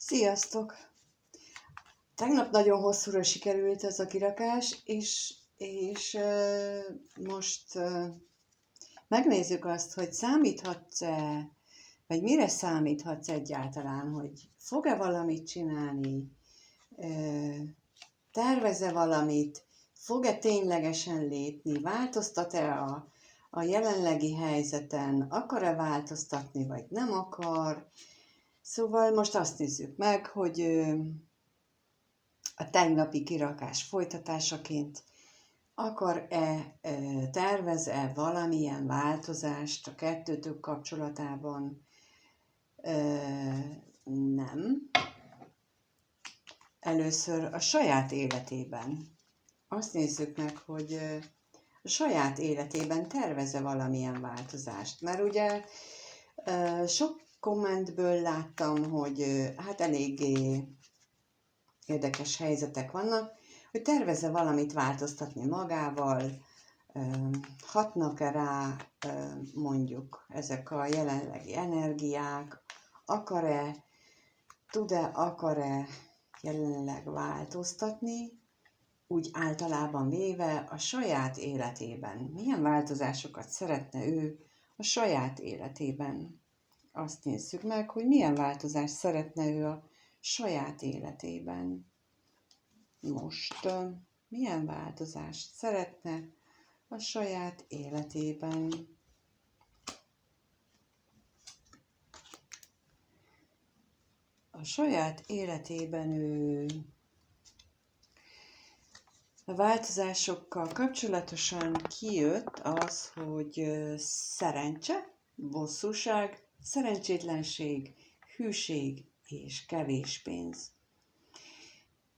Sziasztok! Tegnap nagyon hosszúra sikerült ez a kirakás, és most megnézzük azt, hogy számíthatsz-e, vagy mire számíthatsz egyáltalán, hogy fog-e valamit csinálni, tervez-e valamit, fog-e ténylegesen lépni, változtat-e a jelenlegi helyzeten, akar-e változtatni, vagy nem akar. Szóval most azt nézzük meg, hogy a tegnapi kirakás folytatásaként akar-e, tervez-e valamilyen változást a kettőtök kapcsolatában? Nem. Először a saját életében. Azt nézzük meg, hogy a saját életében tervez-e valamilyen változást. Mert ugye sok kommentből láttam, hogy hát eléggé érdekes helyzetek vannak, hogy tervez-e valamit változtatni magával, hatnak-e rá mondjuk ezek a jelenlegi energiák, akar-e jelenleg változtatni, úgy általában véve a saját életében. Milyen változásokat szeretne ő a saját életében? Azt nézzük meg, hogy milyen változást szeretne ő a saját életében. Most milyen változást szeretne a saját életében? A saját életében ő a változásokkal kapcsolatosan kijött az, hogy szerencse, bosszúság, szerencsétlenség, hűség és kevés pénz.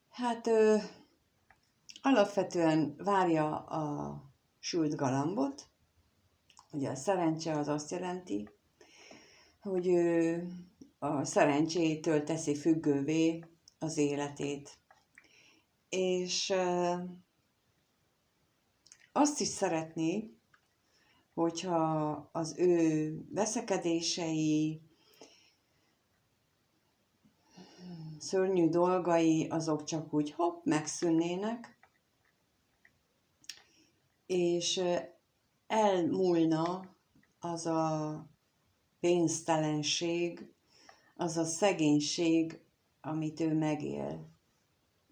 Hát alapvetően várja a sült galambot. Ugye a szerencse az azt jelenti, hogy ő a szerencsétől teszi függővé az életét. És azt is szeretné, hogyha az ő veszekedései, szörnyű dolgai, azok csak úgy hopp, megszűnnének, és elmúlna az a pénztelenség, az a szegénység, amit ő megél.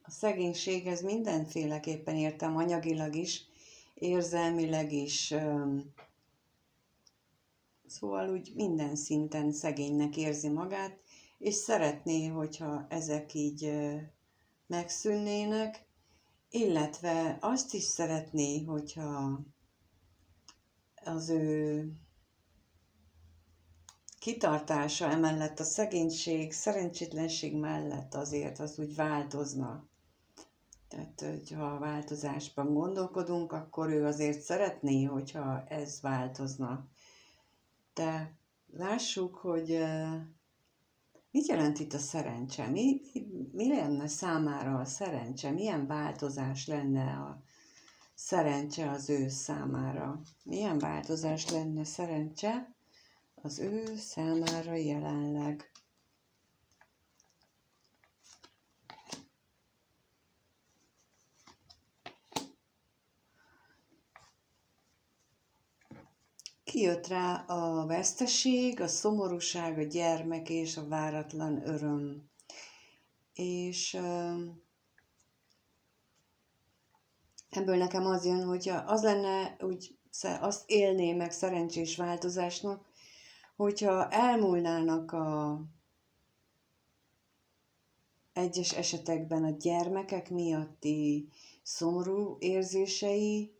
A szegénységhez mindenféleképpen értem, anyagilag is, érzelmileg is, szóval úgy minden szinten szegénynek érzi magát, és szeretné, hogyha ezek így megszűnnének, illetve azt is szeretné, hogyha az ő kitartása emellett a szegénység, szerencsétlenség mellett azért az úgy változna. Tehát, hogyha a változásban gondolkodunk, akkor ő azért szeretné, hogyha ez változna. De lássuk, hogy mit jelent itt a szerencse? Mi lenne számára a szerencse? Milyen változás lenne a szerencse az ő számára? Milyen változás lenne szerencse az ő számára jelenleg? Kijött rá a veszteség, a szomorúság, a gyermek és a váratlan öröm. És ebből nekem az jön, hogy az lenne, úgy azt élné meg szerencsés változásnak, hogyha elmúlnának a egyes esetekben a gyermekek miatti szomorú érzései,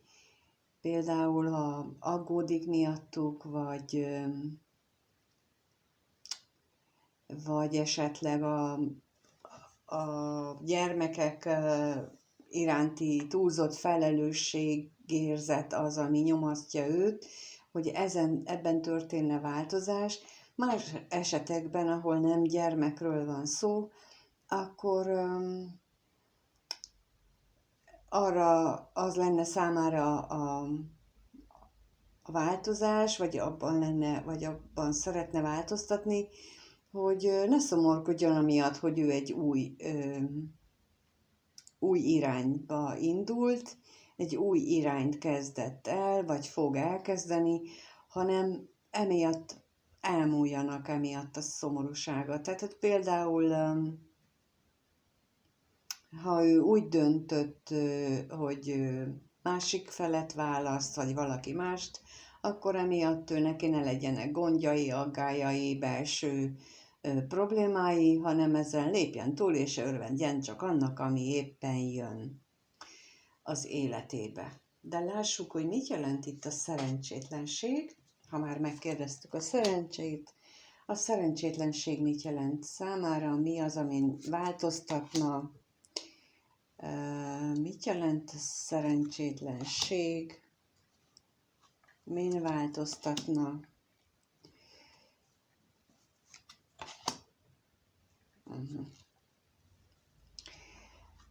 például ha aggódik miattuk, vagy esetleg a gyermekek iránti túlzott felelősségérzet az, ami nyomasztja őt, hogy ebben történne változás. Más esetekben, ahol nem gyermekről van szó, akkor arra az lenne számára a változás, vagy abban szeretne változtatni, hogy ne szomorkodjon amiatt, hogy ő egy új irányba indult, egy új irányt kezdett el, vagy fog elkezdeni, hanem emiatt elmúljanak emiatt a szomorúsága. Tehát például, ha ő úgy döntött, hogy másik felet választ, vagy valaki mást, akkor emiatt ő neki ne legyenek gondjai, aggályai, belső problémái, hanem ezen lépjen túl, és örvendjen csak annak, ami éppen jön az életébe. De lássuk, hogy mit jelent itt a szerencsétlenség. Ha már megkérdeztük a szerencsét, a szerencsétlenség mit jelent számára, mi az, amin változtatna, mit jelent a szerencsétlenség, min változtatna.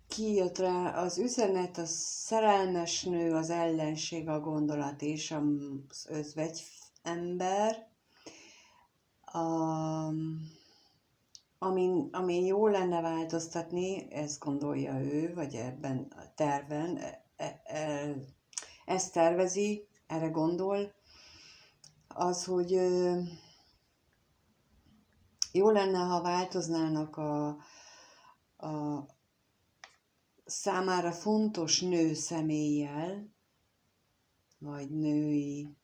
Kijött rá az üzenet, a szerelmes nő, az ellenség, a gondolat és az özvegy ember. Amin jó lenne változtatni, ezt gondolja ő, vagy ebben a terven, ezt tervezi, erre gondol, az, hogy jó lenne, ha változnának a számára fontos nő személlyel, vagy női,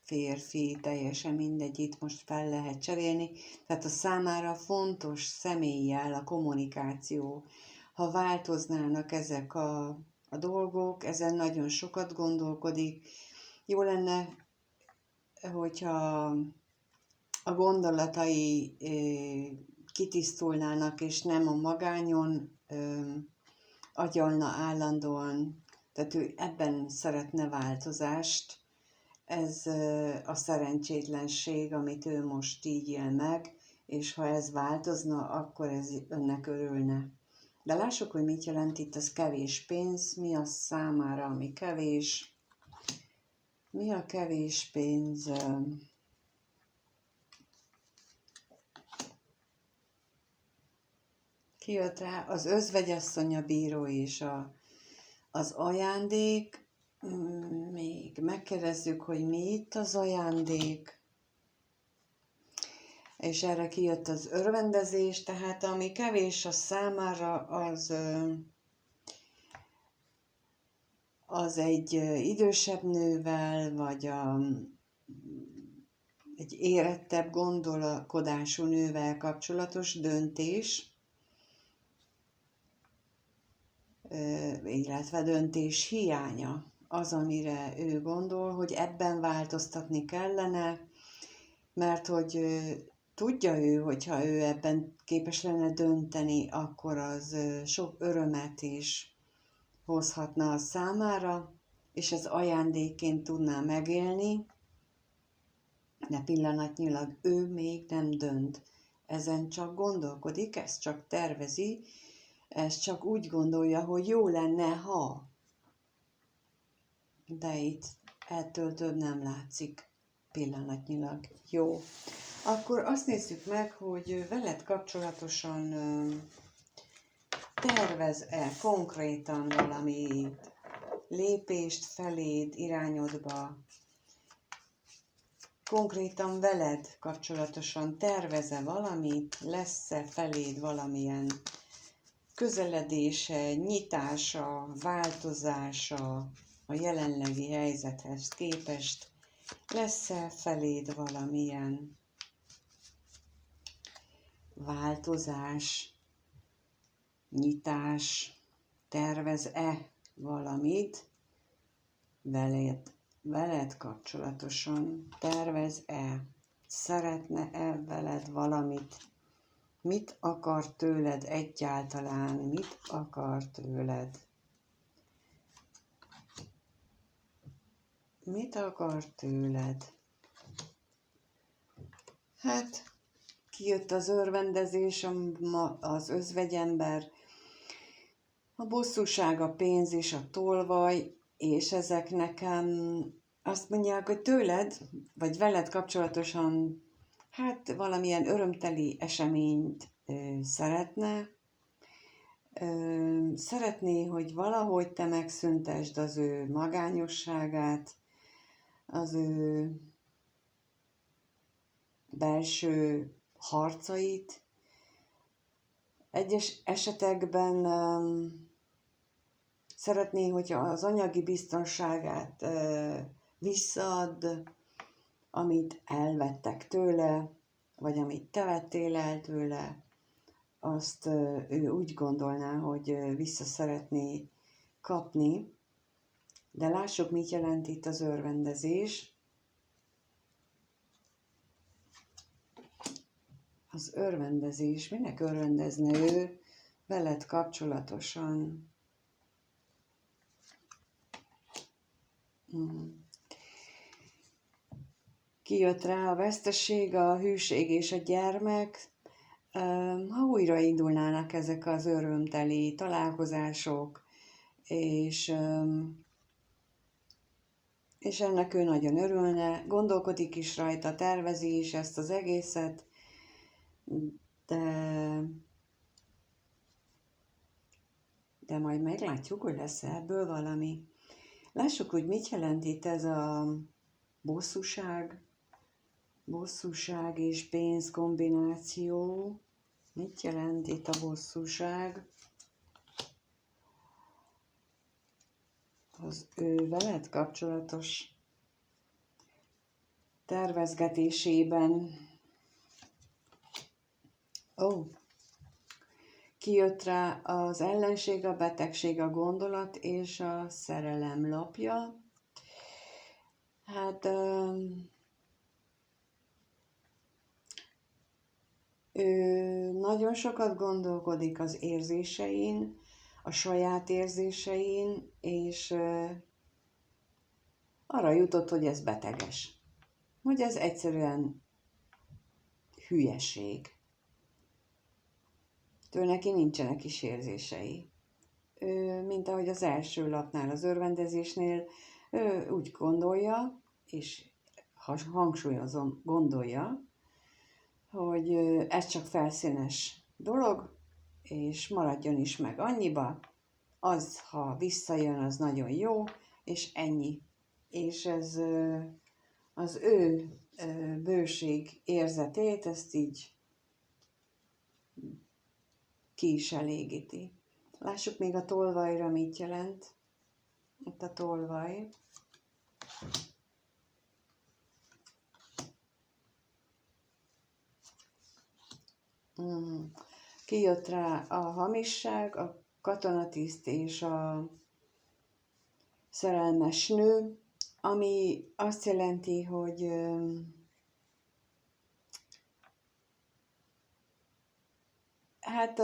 férfi, teljesen mindegy, itt most fel lehet cserélni. Tehát a számára fontos személlyel a kommunikáció, ha változnának ezek a dolgok, ezen nagyon sokat gondolkodik. Jó lenne, hogyha a gondolatai kitisztulnának, és nem a magányon agyalna állandóan, tehát ő ebben szeretne változást. Ez a szerencsétlenség, amit ő most így él meg, és ha ez változna, akkor ez önnek örülne. De lássuk, hogy mit jelent itt az kevés pénz, mi az számára, ami kevés. Mi a kevés pénz? Kijött rá az özvegyasszony, a bíró és az ajándék. Még megkérdezzük, hogy mi itt az ajándék. És erre kijött az örvendezés, tehát ami kevés a számára, az egy idősebb nővel, vagy egy érettebb gondolkodású nővel kapcsolatos döntés, illetve döntés hiánya az, amire ő gondol, hogy ebben változtatni kellene, mert hogy tudja ő, hogyha ő ebben képes lenne dönteni, akkor az sok örömet is hozhatna a számára, és ez ajándékként tudná megélni, de pillanatnyilag ő még nem dönt. Ezen csak gondolkodik, ezt csak tervezi, ezt csak úgy gondolja, hogy jó lenne, ha. De itt ettől több nem látszik pillanatnyilag. Jó. Akkor azt nézzük meg, hogy veled kapcsolatosan tervez-e konkrétan valami lépést feléd, irányodba, konkrétan veled kapcsolatosan tervez-e valamit, lesz-e feléd valamilyen közeledése, nyitása, változása a jelenlegi helyzethez képest, lesz-e feléd valamilyen változás, nyitás, tervez-e valamit veled kapcsolatosan, tervez-e, szeretne-e veled valamit, mit akar tőled egyáltalán, mit akar tőled, mit akar tőled. Hát, kijött az örvendezés, az özvegyember, a bosszúság, a pénz és a tolvaj, és ezek nekem azt mondják, hogy tőled, vagy veled kapcsolatosan, hát valamilyen örömteli eseményt szeretne. Szeretné, hogy valahogy te megszüntesd az ő magányosságát, az ő belső harcait. Egyes esetekben szeretné, hogyha az anyagi biztonságát visszaad, amit elvettek tőle, vagy amit te vettél el tőle, azt ő úgy gondolná, hogy vissza szeretné kapni. De lássuk, mit jelent itt az örvendezés. Az örvendezés, minek örvendezne ő veled kapcsolatosan? Kijött rá a veszteség, a hűség és a gyermek. Ha újraindulnának ezek az örömteli találkozások, és ennek ő nagyon örülne, gondolkodik is rajta, tervezi is ezt az egészet, de majd meglátjuk, hogy lesz ebből valami. Lássuk, hogy mit jelent itt ez a bosszúság és pénz kombináció. Mit jelent itt a bosszúság? Az ő veled kapcsolatos tervezgetésében. Kijött rá az ellenség, a betegség, a gondolat és a szerelem lapja. Hát ő nagyon sokat gondolkodik az érzésein, a saját érzésein, és arra jutott, hogy ez beteges. Hogy ez egyszerűen hülyeség. Ő neki nincsenek is érzései. Ő, mint ahogy az első lapnál, az örvendezésnél, ő úgy gondolja, és hangsúlyozom, gondolja, hogy ez csak felszínes dolog, és maradjon is meg annyiba, az, ha visszajön, az nagyon jó, és ennyi. És ez az ő bőség érzetét, ezt így ki is elégíti. Lássuk még a tolvajra mit jelent. Itt a tolvaj. Kijött rá a hamisság, a katonatiszt és a szerelmes nő, ami azt jelenti, hogy hát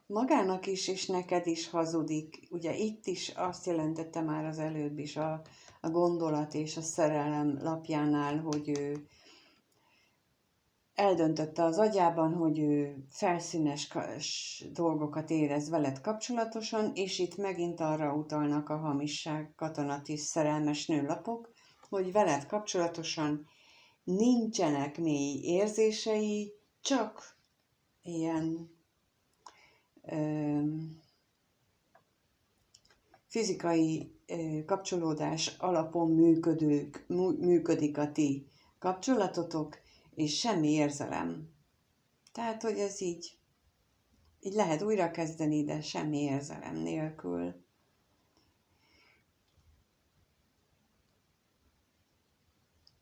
magának is, és neked is hazudik. Ugye itt is azt jelentette már az előbb is a gondolat és a szerelem lapjánál, hogy ő eldöntötte az agyában, hogy ő felszínes dolgokat érez veled kapcsolatosan, és itt megint arra utalnak a hamisság, katonatiszt, szerelmes nőlapok, hogy veled kapcsolatosan nincsenek mély érzései, csak ilyen fizikai kapcsolódás alapon működik a ti kapcsolatotok, és semmi érzelem. Tehát, hogy ez így lehet újrakezdeni, de semmi érzelem nélkül.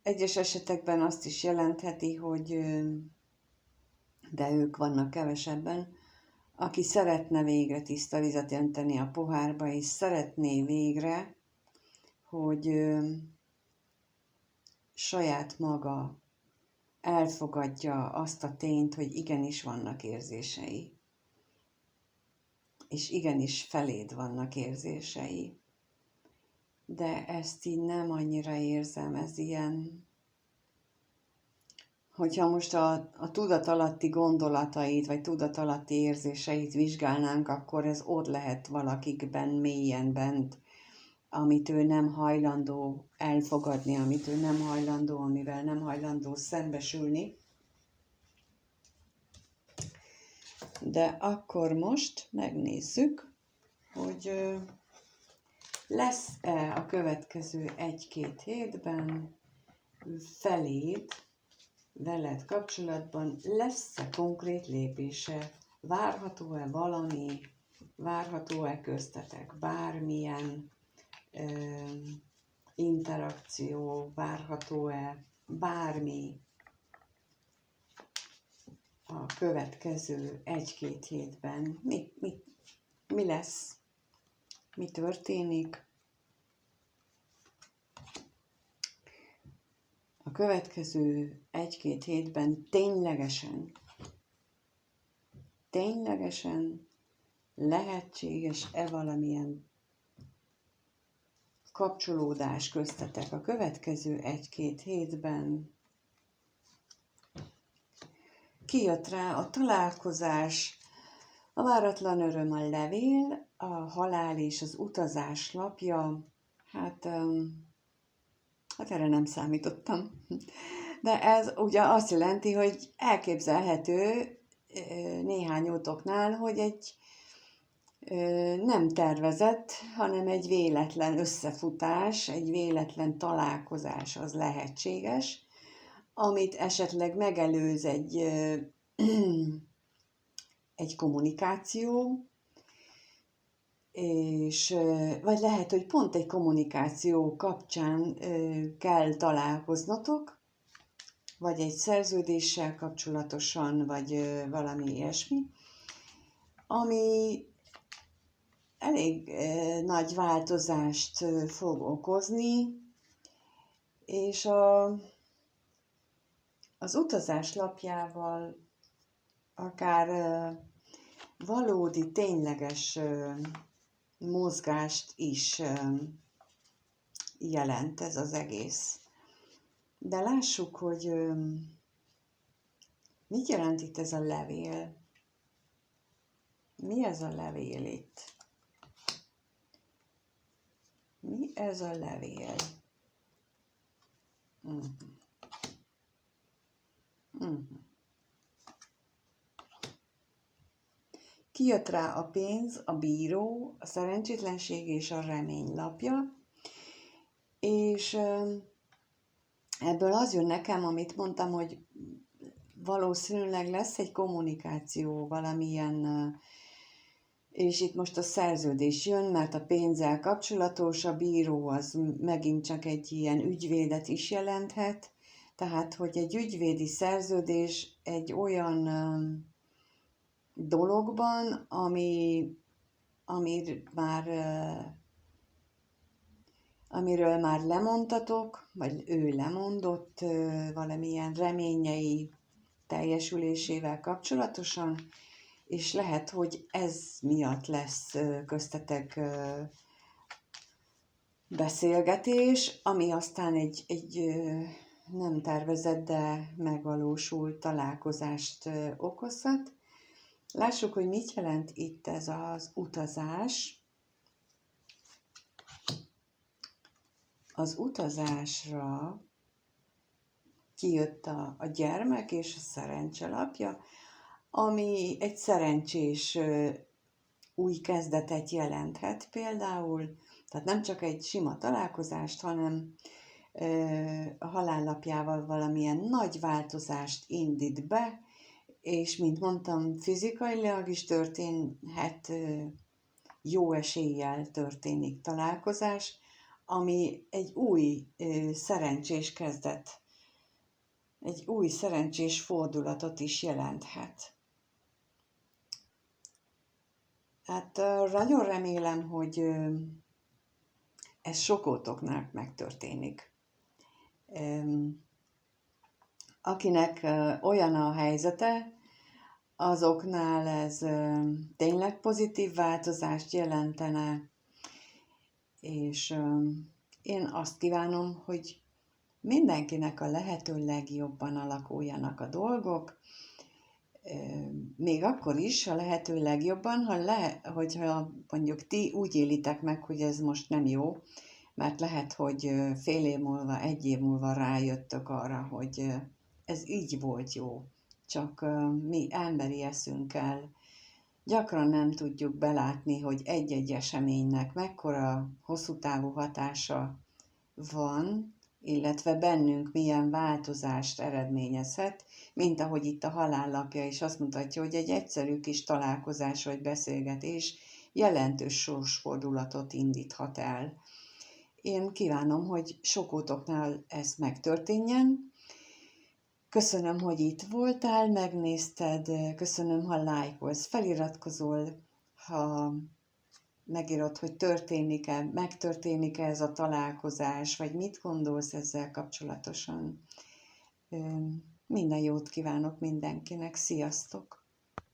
Egyes esetekben azt is jelentheti, hogy de ők vannak kevesebben, aki szeretne végre tiszta vizet önteni a pohárba, és szeretné végre, hogy saját maga elfogadja azt a tényt, hogy igenis vannak érzései. És igenis feléd vannak érzései. De ezt így nem annyira érzem, ez ilyen... Hogyha most a tudatalatti gondolatait, vagy tudatalatti érzéseit vizsgálnánk, akkor ez ott lehet valakikben, mélyen bent, amit ő nem hajlandó elfogadni, amit ő nem hajlandó, amivel nem hajlandó szembesülni. De akkor most megnézzük, hogy lesz-e a következő 1-2 hétben veled kapcsolatban, lesz-e konkrét lépése, várható-e valami, várható-e köztetek bármilyen interakció, várható-e bármi a következő 1-2 hétben, mi lesz, mi történik. A következő 1-2 hétben ténylegesen lehetséges-e valamilyen kapcsolódás köztetek a következő 1-2 hétben. Kijött rá a találkozás, a váratlan öröm, a levél, a halál és az utazás lapja. Hát erre nem számítottam. De ez ugye azt jelenti, hogy elképzelhető néhányótoknál, hogy egy nem tervezett, hanem egy véletlen összefutás, egy véletlen találkozás az lehetséges, amit esetleg megelőz egy kommunikáció, és vagy lehet, hogy pont egy kommunikáció kapcsán kell találkoznatok, vagy egy szerződéssel kapcsolatosan, vagy valami ilyesmi, ami elég nagy változást fog okozni, és az utazás lapjával akár valódi, tényleges mozgást is jelent ez az egész. De lássuk, hogy mit jelent itt ez a levél. Mi ez a levél itt? Mi ez a levél? Kijött rá a pénz, a bíró, a szerencsétlenség és a remény lapja, és ebből az jön nekem, amit mondtam, hogy valószínűleg lesz egy kommunikáció valamilyen, és itt most a szerződés jön, mert a pénzzel kapcsolatos, a bíró az megint csak egy ilyen ügyvédet is jelenthet, tehát, hogy egy ügyvédi szerződés egy olyan dologban, amiről már lemondtatok, vagy ő lemondott valamilyen reményei teljesülésével kapcsolatosan, és lehet, hogy ez miatt lesz köztetek beszélgetés, ami aztán egy nem tervezett, de megvalósult találkozást okozhat. Lássuk, hogy mit jelent itt ez az utazás. Az utazásra kijött a gyermek és a szerencse lapja, ami egy szerencsés új kezdetet jelenthet például, tehát nem csak egy sima találkozást, hanem a halállapjával valamilyen nagy változást indít be, és mint mondtam, fizikailag is történhet, jó eséllyel történik találkozás, ami egy új szerencsés kezdet, egy új szerencsés fordulatot is jelenthet. Hát nagyon remélem, hogy ez sokótoknak megtörténik. Akinek olyan a helyzete, azoknál ez tényleg pozitív változást jelentene, és én azt kívánom, hogy mindenkinek a lehető legjobban alakuljanak a dolgok, még akkor is a lehető legjobban, hogyha mondjuk ti úgy élitek meg, hogy ez most nem jó, mert lehet, hogy fél év múlva, 1 év múlva rájöttök arra, hogy ez így volt jó, csak mi emberi eszünkkel Gyakran nem tudjuk belátni, hogy egy-egy eseménynek mekkora hosszú távú hatása van, illetve bennünk milyen változást eredményezhet, mint ahogy itt a halállapja is azt mutatja, hogy egy egyszerű kis találkozás vagy beszélgetés jelentős sorsfordulatot indíthat el. Én kívánom, hogy sokótoknál ez megtörténjen. Köszönöm, hogy itt voltál, megnézted, köszönöm, ha lájkolsz, feliratkozol, ha megírod, hogy megtörténik-e ez a találkozás, vagy mit gondolsz ezzel kapcsolatosan. Minden jót kívánok mindenkinek, sziasztok!